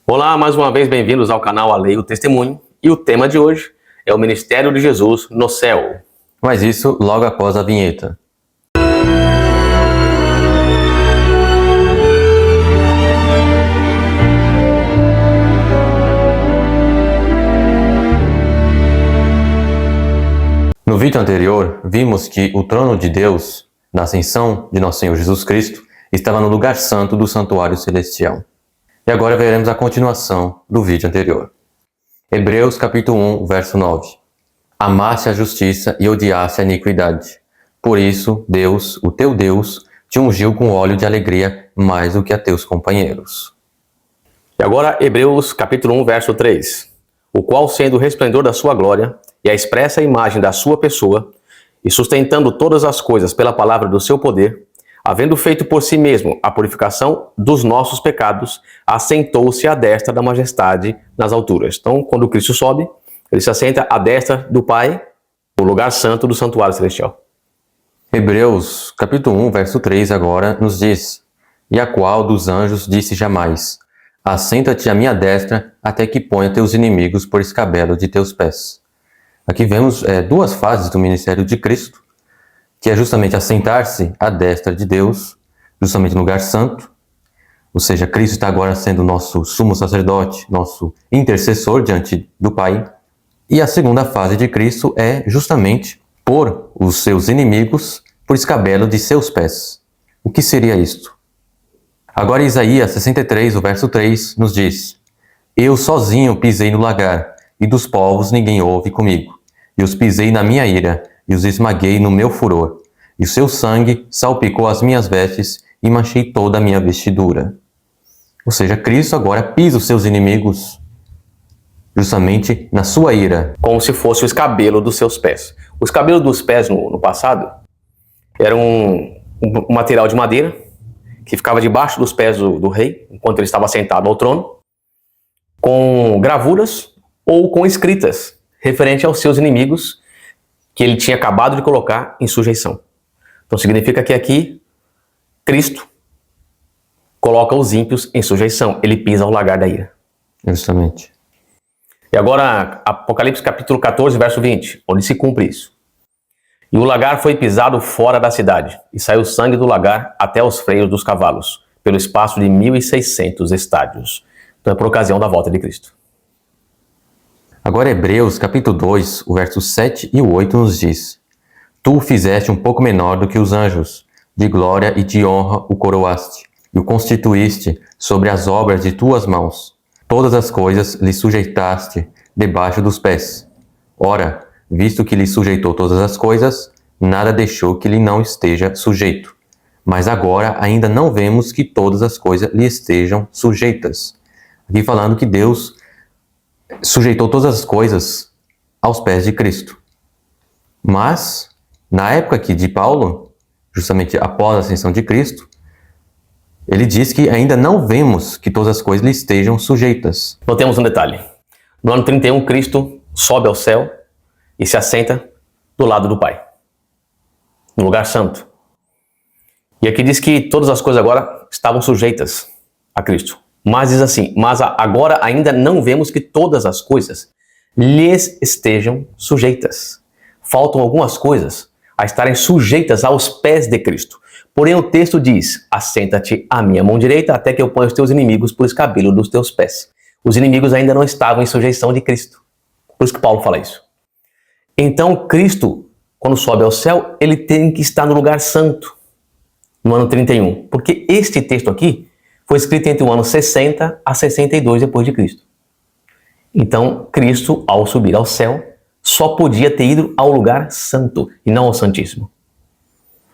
Olá, mais uma vez bem-vindos ao canal A Lei e o Testemunho. E o tema de hoje é o Ministério de Jesus no Céu. Mas isso logo após a vinheta. No vídeo anterior, vimos que o trono de Deus, na ascensão de nosso Senhor Jesus Cristo, estava no lugar santo do santuário celestial. E agora veremos a continuação do vídeo anterior. Hebreus capítulo 1, verso 9. Amaste a justiça e odiaste a iniquidade. Por isso, Deus, o teu Deus, te ungiu com óleo de alegria mais do que a teus companheiros. E agora Hebreus capítulo 1, verso 3. O qual, sendo o resplendor da sua glória e a expressa imagem da sua pessoa, e sustentando todas as coisas pela palavra do seu poder, havendo feito por si mesmo a purificação dos nossos pecados, assentou-se à destra da majestade nas alturas. Então, quando Cristo sobe, ele se assenta à destra do Pai, no lugar santo do santuário celestial. Hebreus capítulo 1, verso 3 agora nos diz: E a qual dos anjos disse jamais: Assenta-te à minha destra, até que ponha teus inimigos por escabelo de teus pés. Aqui vemos duas fases do ministério de Cristo, que é justamente assentar-se à destra de Deus, justamente no lugar santo, ou seja, Cristo está agora sendo nosso sumo sacerdote, nosso intercessor diante do Pai. E a segunda fase de Cristo é justamente pôr os seus inimigos por escabelo de seus pés. O que seria isto? Agora Isaías 63, o verso 3, nos diz: Eu sozinho pisei no lagar, e dos povos ninguém houve comigo. E os pisei na minha ira, e os esmaguei no meu furor. E o seu sangue salpicou as minhas vestes, e manchei toda a minha vestidura. Ou seja, Cristo agora pisa os seus inimigos justamente na sua ira. Como se fosse o escabelo dos seus pés. O escabelo dos pés no passado era um material de madeira que ficava debaixo dos pés do rei, enquanto ele estava sentado ao trono, com gravuras ou com escritas referente aos seus inimigos que ele tinha acabado de colocar em sujeição. Então significa que aqui Cristo coloca os ímpios em sujeição, ele pisa ao lagar da ira. Justamente. E agora Apocalipse capítulo 14, verso 20, onde se cumpre isso. E o lagar foi pisado fora da cidade, e saiu sangue do lagar até os freios dos cavalos, pelo espaço de 1.600 estádios. Então é por ocasião da volta de Cristo. Agora Hebreus capítulo 2, o verso 7 e o 8 nos diz: Tu o fizeste um pouco menor do que os anjos, de glória e de honra o coroaste, e o constituíste sobre as obras de tuas mãos. Todas as coisas lhe sujeitaste debaixo dos pés. Ora, visto que lhe sujeitou todas as coisas, nada deixou que lhe não esteja sujeito. Mas agora ainda não vemos que todas as coisas lhe estejam sujeitas. Aqui falando que Deus sujeitou todas as coisas aos pés de Cristo. Mas, na época aqui de Paulo, justamente após a ascensão de Cristo, ele diz que ainda não vemos que todas as coisas lhe estejam sujeitas. Notemos um detalhe. No ano 31, Cristo sobe ao céu e se assenta do lado do Pai, no lugar santo. E aqui diz que todas as coisas agora estavam sujeitas a Cristo. Mas diz assim, mas agora ainda não vemos que todas as coisas lhes estejam sujeitas. Faltam algumas coisas a estarem sujeitas aos pés de Cristo. Porém o texto diz, assenta-te à minha mão direita até que eu ponha os teus inimigos por escabelo dos teus pés. Os inimigos ainda não estavam em sujeição de Cristo. Por isso que Paulo fala isso. Então Cristo, quando sobe ao céu, ele tem que estar no lugar santo, no ano 31. Porque este texto aqui foi escrito entre o ano 60 a 62 depois de Cristo. Então, Cristo, ao subir ao céu, só podia ter ido ao lugar santo e não ao Santíssimo.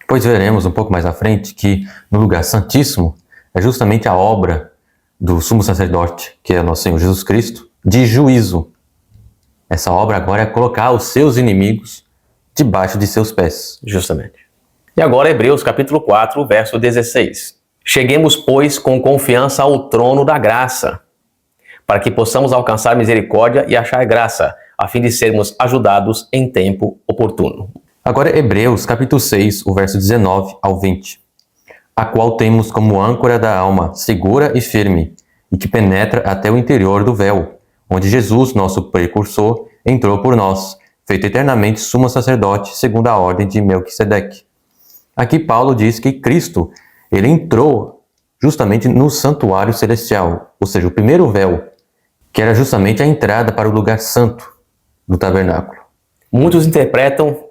Pois veremos um pouco mais à frente que no lugar santíssimo é justamente a obra do sumo sacerdote, que é nosso Senhor Jesus Cristo, de juízo. Essa obra agora é colocar os seus inimigos debaixo de seus pés. Justamente. E agora Hebreus capítulo 4, verso 16. Cheguemos, pois, com confiança ao trono da graça, para que possamos alcançar misericórdia e achar graça, a fim de sermos ajudados em tempo oportuno. Agora Hebreus capítulo 6, o verso 19 ao 20. A qual temos como âncora da alma, segura e firme, e que penetra até o interior do véu, onde Jesus, nosso precursor, entrou por nós, feito eternamente sumo sacerdote segundo a ordem de Melquisedeque. Aqui Paulo diz que Cristo, ele entrou justamente no santuário celestial, ou seja, o primeiro véu, que era justamente a entrada para o lugar santo do tabernáculo. Muitos interpretam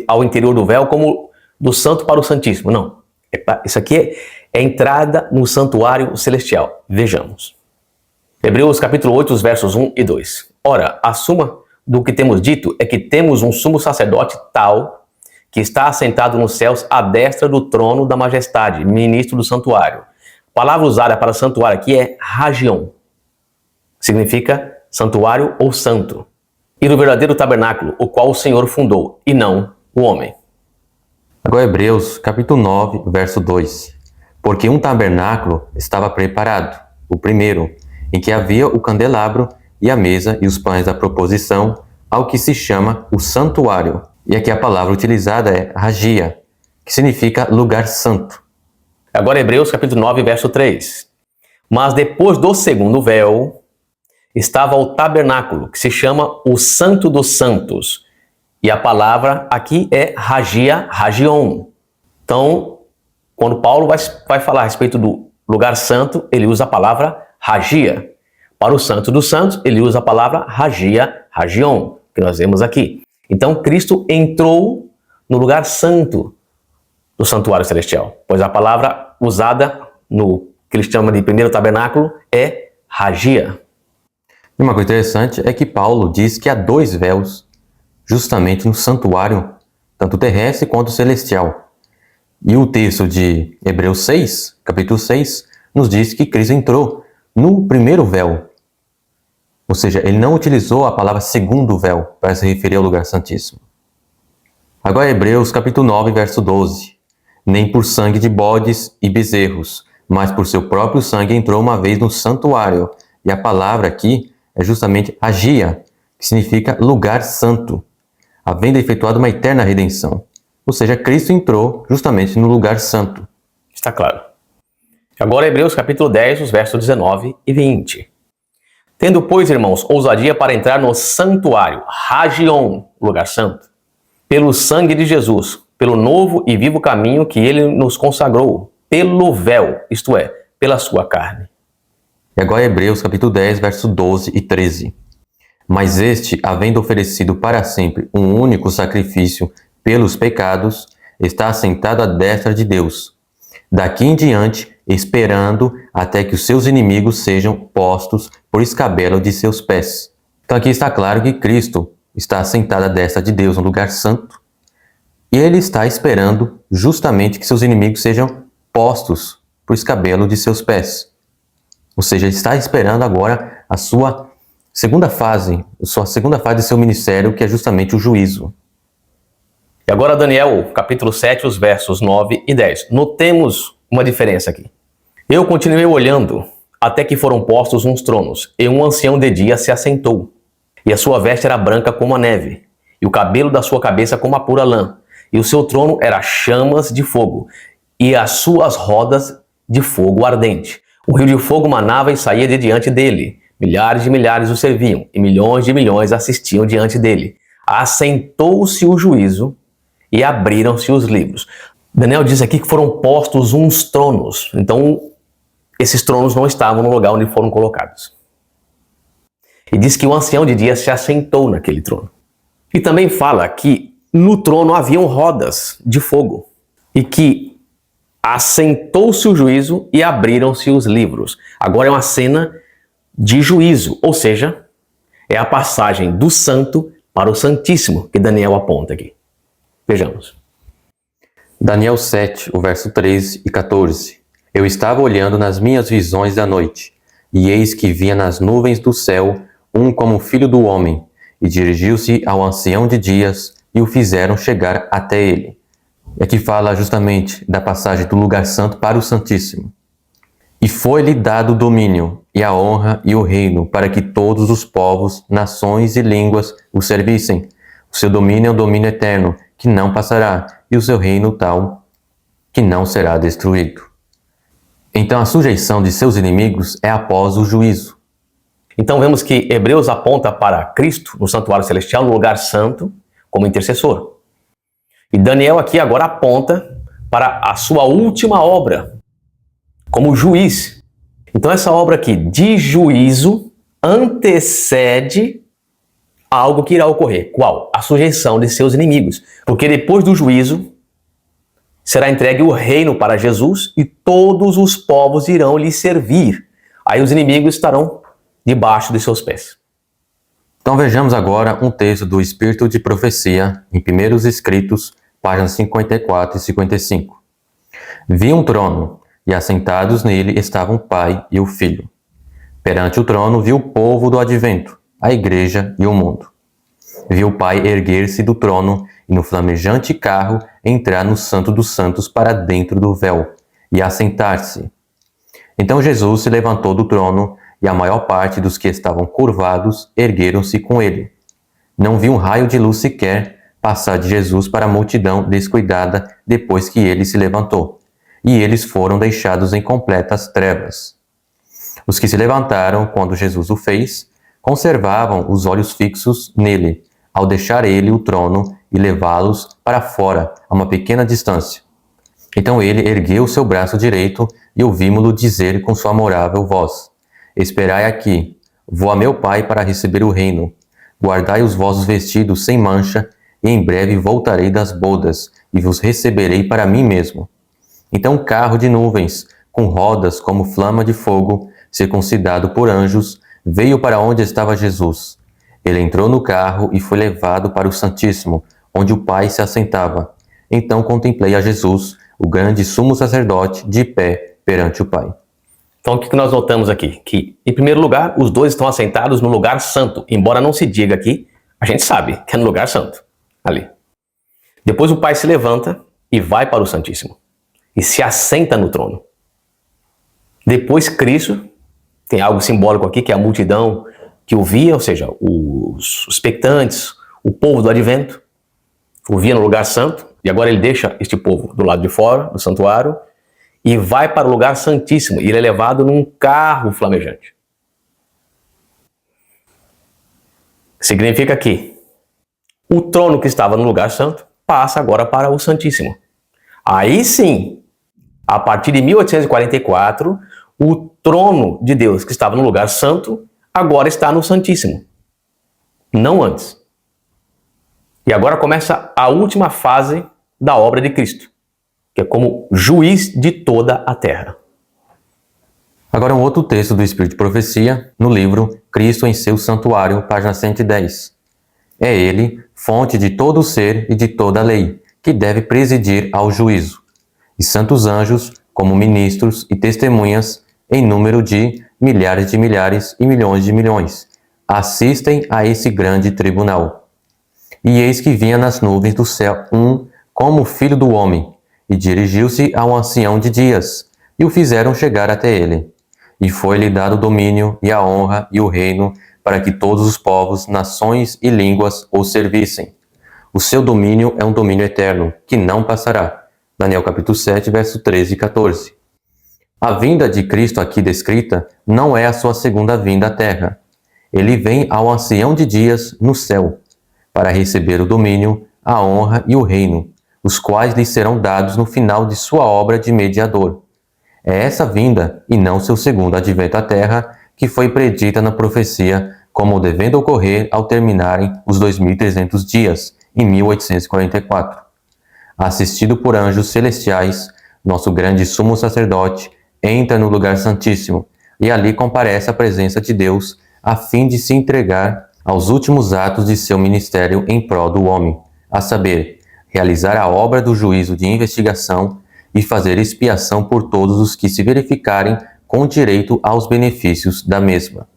ao interior do véu como do santo para o santíssimo. Não. Isso aqui é a entrada no santuário celestial. Vejamos. Hebreus capítulo 8, os versos 1 e 2. Ora, a suma do que temos dito é que temos um sumo sacerdote tal que está assentado nos céus à destra do trono da majestade, ministro do santuário. A palavra usada para santuário aqui é Hagion. Significa santuário ou santo. E do verdadeiro tabernáculo, o qual o Senhor fundou, e não o homem. Agora Hebreus capítulo 9, verso 2. Porque um tabernáculo estava preparado, o primeiro, em que havia o candelabro e a mesa e os pães da proposição, ao que se chama o santuário. E aqui a palavra utilizada é Hagia, que significa lugar santo. Agora Hebreus capítulo 9, verso 3. Mas depois do segundo véu, estava o tabernáculo, que se chama o Santo dos Santos. E a palavra aqui é Hagia, Hagion. Então, quando Paulo vai falar a respeito do lugar santo, ele usa a palavra Hagia. Para o Santo dos Santos, ele usa a palavra Hagia, Hagion, que nós vemos aqui. Então, Cristo entrou no lugar santo do santuário celestial, pois a palavra usada no que eles chamam de primeiro tabernáculo é Hagia. E uma coisa interessante é que Paulo diz que há 2 véus justamente no santuário, tanto terrestre quanto celestial. E o texto de Hebreus 6, capítulo 6, nos diz que Cristo entrou no primeiro véu. Ou seja, ele não utilizou a palavra segundo véu para se referir ao lugar santíssimo. Agora Hebreus capítulo 9, verso 12. Nem por sangue de bodes e bezerros, mas por seu próprio sangue entrou uma vez no santuário. E a palavra aqui é justamente Hagia, que significa lugar santo, havendo efetuado uma eterna redenção. Ou seja, Cristo entrou justamente no lugar santo. Está claro. Agora Hebreus capítulo 10, os versos 19 e 20. Tendo, pois, irmãos, ousadia para entrar no santuário, Hagion, lugar santo, pelo sangue de Jesus, pelo novo e vivo caminho que ele nos consagrou, pelo véu, isto é, pela sua carne. E agora Hebreus capítulo 10, verso 12 e 13. Mas este, havendo oferecido para sempre um único sacrifício pelos pecados, está assentado à destra de Deus. Daqui em diante, esperando até que os seus inimigos sejam postos por escabelo de seus pés. Então aqui está claro que Cristo está assentado à destra de Deus, no lugar santo, e ele está esperando justamente que seus inimigos sejam postos por escabelo de seus pés. Ou seja, ele está esperando agora a sua segunda fase de seu ministério, que é justamente o juízo. E agora Daniel, capítulo 7, os versos 9 e 10. Notemos uma diferença aqui. Eu continuei olhando, até que foram postos uns tronos, e um ancião de dia se assentou. E a sua veste era branca como a neve, e o cabelo da sua cabeça como a pura lã. E o seu trono era chamas de fogo, e as suas rodas de fogo ardente. O rio de fogo manava e saía de diante dele. Milhares de milhares o serviam, e milhões de milhões assistiam diante dele. Assentou-se o juízo, e abriram-se os livros. Daniel diz aqui que foram postos uns tronos. Então, esses tronos não estavam no lugar onde foram colocados. E diz que o ancião de dia se assentou naquele trono. E também fala que no trono haviam rodas de fogo. E que assentou-se o juízo e abriram-se os livros. Agora é uma cena de juízo, ou seja, é a passagem do santo para o santíssimo que Daniel aponta aqui. Vejamos. Daniel 7, o verso 13 e 14. Eu estava olhando nas minhas visões da noite, e eis que vinha nas nuvens do céu um como filho do homem, e dirigiu-se ao ancião de dias, e o fizeram chegar até ele. E aqui fala justamente da passagem do lugar santo para o santíssimo. E foi-lhe dado o domínio, e a honra e o reino, para que todos os povos, nações e línguas o servissem. O seu domínio é um domínio eterno, que não passará, e o seu reino tal, que não será destruído. Então a sujeição de seus inimigos é após o juízo. Então vemos que Hebreus aponta para Cristo no santuário celestial, no lugar santo, como intercessor. E Daniel aqui agora aponta para a sua última obra, como juiz. Então essa obra aqui de juízo antecede algo que irá ocorrer. Qual? A sujeição de seus inimigos. Porque depois do juízo, será entregue o reino para Jesus e todos os povos irão lhe servir. Aí os inimigos estarão debaixo de seus pés. Então vejamos agora um texto do Espírito de Profecia, em Primeiros Escritos, páginas 54 e 55. Vi um trono, e assentados nele estavam o Pai e o Filho. Perante o trono vi o povo do advento, a igreja e o mundo. Vi o Pai erguer-se do trono e no flamejante carro entrar no Santo dos Santos para dentro do véu e assentar-se. Então Jesus se levantou do trono e a maior parte dos que estavam curvados ergueram-se com ele. Não vi um raio de luz sequer passar de Jesus para a multidão descuidada depois que ele se levantou, e eles foram deixados em completas trevas. Os que se levantaram quando Jesus o fez, conservavam os olhos fixos nele, ao deixar ele o trono e levá-los para fora, a uma pequena distância. Então ele ergueu seu braço direito e ouvimos-lo dizer com sua amorável voz: Esperai aqui, vou a meu Pai para receber o reino. Guardai os vossos vestidos sem mancha, e em breve voltarei das bodas, e vos receberei para mim mesmo. Então um carro de nuvens, com rodas como flama de fogo, circuncidado por anjos, veio para onde estava Jesus. Ele entrou no carro e foi levado para o Santíssimo, onde o Pai se assentava. Então contemplei a Jesus, o grande sumo sacerdote, de pé perante o Pai. Então o que nós notamos aqui? Que, em primeiro lugar, os dois estão assentados no lugar santo. Embora não se diga aqui, a gente sabe que é no lugar santo, ali. Depois o Pai se levanta e vai para o Santíssimo. E se assenta no trono. Depois Cristo, tem algo simbólico aqui, que é a multidão que o via, ou seja, os expectantes, o povo do advento, o via no lugar santo, e agora ele deixa este povo do lado de fora, do santuário, e vai para o lugar santíssimo, e ele é levado num carro flamejante. Significa que o trono que estava no lugar santo passa agora para o Santíssimo. Aí sim, a partir de 1844, o trono de Deus que estava no lugar santo, agora está no Santíssimo. Não antes. E agora começa a última fase da obra de Cristo, que é como juiz de toda a terra. Agora um outro texto do Espírito de Profecia, no livro Cristo em seu Santuário, página 110. É ele, fonte de todo o ser e de toda a lei, que deve presidir ao juízo. E santos anjos, como ministros e testemunhas, em número de milhares e milhões de milhões, assistem a esse grande tribunal. E eis que vinha nas nuvens do céu como o Filho do Homem, e dirigiu-se ao ancião de dias, e o fizeram chegar até ele. E foi-lhe dado o domínio, e a honra, e o reino, para que todos os povos, nações e línguas o servissem. O seu domínio é um domínio eterno, que não passará. Daniel capítulo 7, verso 13 e 14. A vinda de Cristo aqui descrita não é a sua segunda vinda à terra. Ele vem ao ancião de dias no céu, para receber o domínio, a honra e o reino, os quais lhe serão dados no final de sua obra de mediador. É essa vinda, e não seu segundo advento à terra, que foi predita na profecia como devendo ocorrer ao terminarem os 2.300 dias, em 1844. Assistido por anjos celestiais, nosso grande sumo sacerdote entra no lugar santíssimo e ali comparece à presença de Deus a fim de se entregar aos últimos atos de seu ministério em prol do homem, a saber, realizar a obra do juízo de investigação e fazer expiação por todos os que se verificarem com direito aos benefícios da mesma.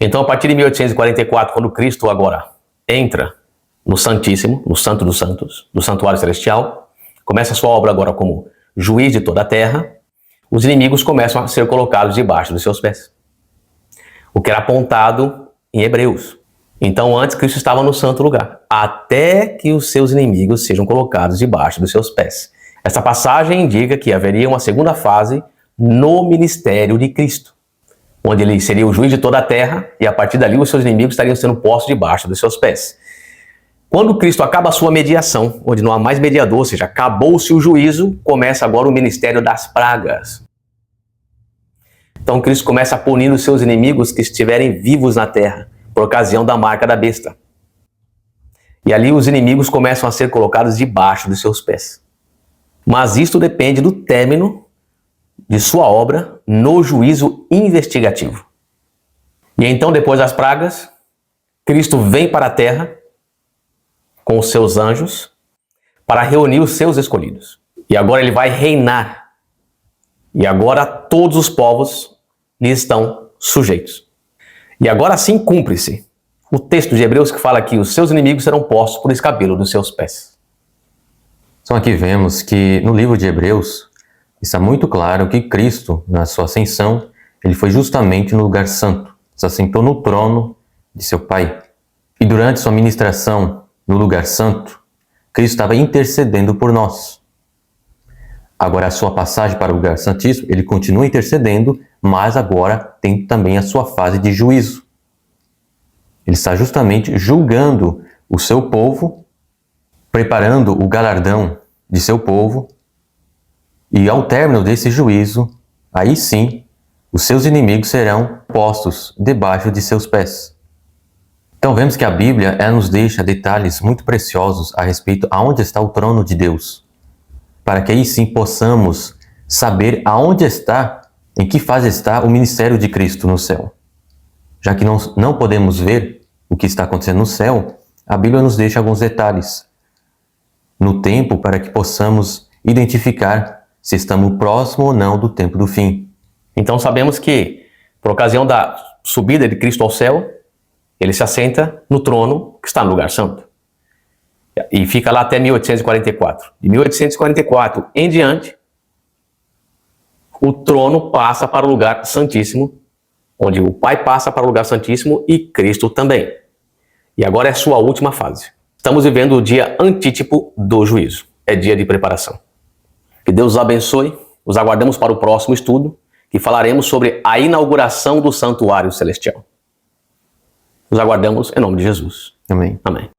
Então, a partir de 1844, quando Cristo agora entra no Santíssimo, no Santo dos Santos, no Santuário Celestial, começa a sua obra agora como juiz de toda a terra, os inimigos começam a ser colocados debaixo dos seus pés. O que era apontado em Hebreus. Então, antes Cristo estava no santo lugar, até que os seus inimigos sejam colocados debaixo dos seus pés. Essa passagem indica que haveria uma segunda fase no ministério de Cristo, onde ele seria o juiz de toda a terra e a partir dali os seus inimigos estariam sendo postos debaixo dos seus pés. Quando Cristo acaba a sua mediação, onde não há mais mediador, ou seja, acabou-se o juízo, começa agora o ministério das pragas. Então Cristo começa a punir os seus inimigos que estiverem vivos na terra, por ocasião da marca da besta. E ali os inimigos começam a ser colocados debaixo dos seus pés. Mas isto depende do término de sua obra no juízo investigativo. E então, depois das pragas, Cristo vem para a terra com os seus anjos para reunir os seus escolhidos. E agora ele vai reinar. E agora todos os povos lhe estão sujeitos. E agora sim cumpre-se o texto de Hebreus que fala que os seus inimigos serão postos por escabelo dos seus pés. Então aqui vemos que no livro de Hebreus está muito claro que Cristo, na sua ascensão, ele foi justamente no lugar santo, se assentou no trono de seu Pai. E durante sua ministração no lugar santo, Cristo estava intercedendo por nós. Agora a sua passagem para o lugar santíssimo, ele continua intercedendo, mas agora tem também a sua fase de juízo. Ele está justamente julgando o seu povo, preparando o galardão de seu povo, e ao término desse juízo, aí sim, os seus inimigos serão postos debaixo de seus pés. Então vemos que a Bíblia ela nos deixa detalhes muito preciosos a respeito aonde está o trono de Deus, para que aí sim possamos saber aonde está, em que fase está o ministério de Cristo no céu. Já que não podemos ver o que está acontecendo no céu, a Bíblia nos deixa alguns detalhes no tempo para que possamos identificar se estamos próximo ou não do tempo do fim. Então sabemos que, por ocasião da subida de Cristo ao céu, ele se assenta no trono que está no lugar santo. E fica lá até 1844. De 1844 em diante, o trono passa para o lugar santíssimo, onde o Pai passa para o lugar santíssimo e Cristo também. E agora é a sua última fase. Estamos vivendo o dia antítipo do juízo. É dia de preparação. Que Deus os abençoe. Os aguardamos para o próximo estudo, que falaremos sobre a inauguração do santuário celestial. Os aguardamos em nome de Jesus. Amém. Amém.